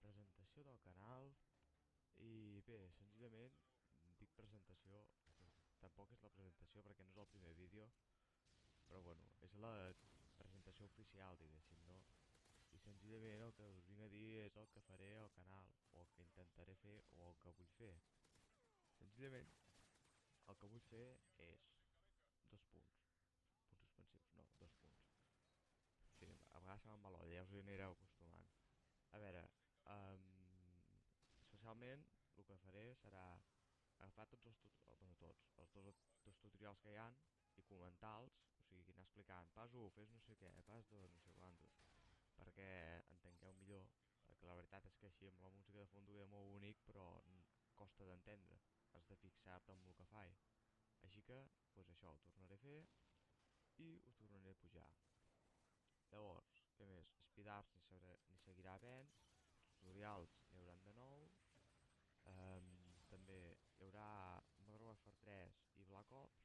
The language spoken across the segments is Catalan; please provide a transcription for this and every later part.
presentació del canal. I bé, senzillament dic presentació, tampoc és la presentació perquè no és el primer vídeo, però bueno, és la presentació oficial, diguéssim, no? I senzillament el que us vinc a dir és el que faré al canal, o el que intentaré fer, o el que vull fer. Senzillament, el que vull fer és dos punts. Punts suspensius, no, dos punts. Sí, a vegades se m'embalolla, ja us hi anireu acostumant. A veure, especialment el que faré serà agafar tots els dos tutorials que hi han i comentar-los, o sigui, anar explicant pas 1, fes no sé què, pas 2, no sé quantos, perquè entengueu millor, perquè la veritat és que així amb la música de fons és molt bonic, però costa d'entendre, has de fixar-te en el que faig. Així que, doncs això, ho tornaré a fer i ho tornaré a pujar. Llavors, què més? Speedars ni seguirà havent, tutorials n'hi haurà de nou, també hi haurà Modern Warfare 3 i Black Ops.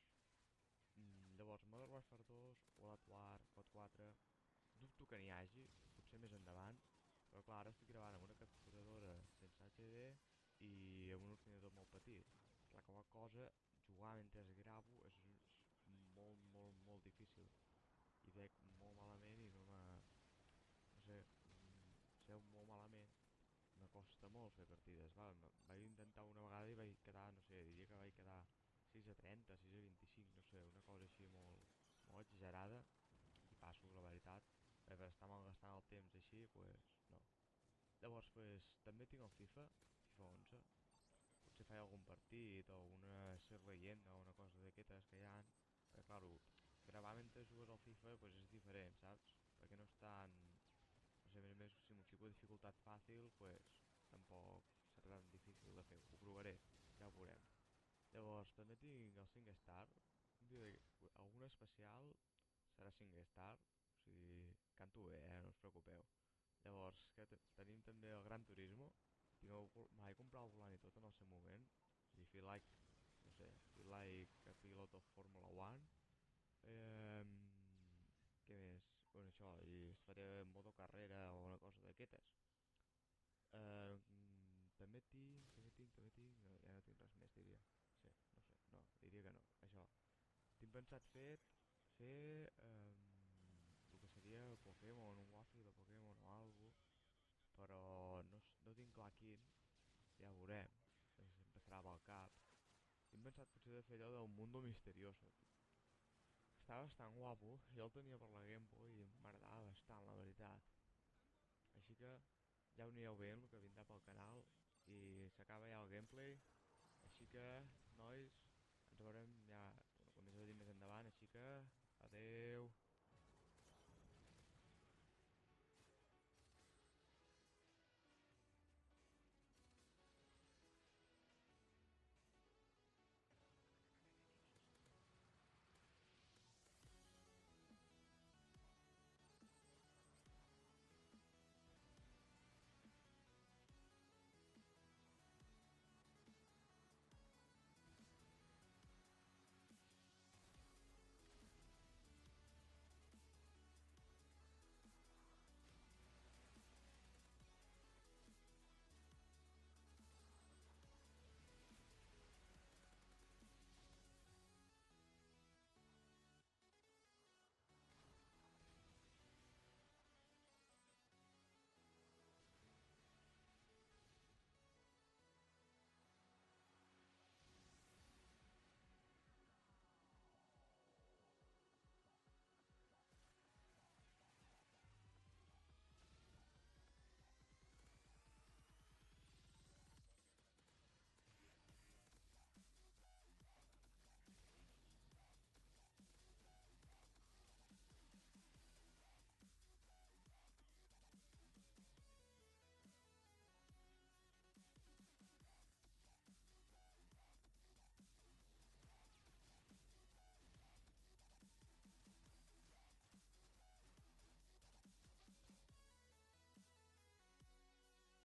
Llavors, Modern Warfare 2, World War, COD 4, dubto que n'hi hagi, potser més endavant, però clar, ara estic gravant amb una capturadora sense HD i amb un ordinador molt petit. Clar, qualsevol cosa, jugar mentre gravo és molt difícil. I veig molt malament i no sé, seu molt malament. Me costa molt fer partides, val? Vaig intentar una vegada i vaig quedar, no sé, diria que vaig quedar 6 a 30, 6 a 25, no sé, una cosa així molt exagerada, i passo, la veritat, per estar malgastant el temps així, pues, no. Llavors, pues, també tinc el FIFA 11, potser faig algun partit o una ser leyenda o una cosa d'aquestes que hi ha, perquè, clar, gravar mentre jugues al FIFA pues, és diferent, saps? Perquè no és tan... No sé, a més, si m'ho fico dificultat fàcil, pues, tampoc serà tan difícil de fer. Ho provaré, ja ho veurem. Llavors, també tinc el 5 star. Algun especial serà 5 star. O sigui, canto bé, no us preocupeu. Llavors, que tenim també el Gran Turismo. Me vaig comprar el volant i tot en el seu moment. I feel like, no sé, feel like a pilot of Formula 1. Què més? Bueno, això, i es faré modo carrera o una cosa d'aquestes. També tinc... No, ja no tinc res més, diria. Sí, no sé, no, diria que no. Això. Tinc pensat fer el que seria Pokémon, un waffle de Pokémon o algo, però no tinc clar quin, ja ho veurem, em passarà pel cap. Tinc pensat potser de fer allò del Mundo Misterioso. Està bastant guapo, jo el tenia per la Game Boy i m'agradava bastant, la veritat. Així que ja ho anireu veient el que vindrà pel canal i s'acaba ja el gameplay. Així que, nois, ens veurem ja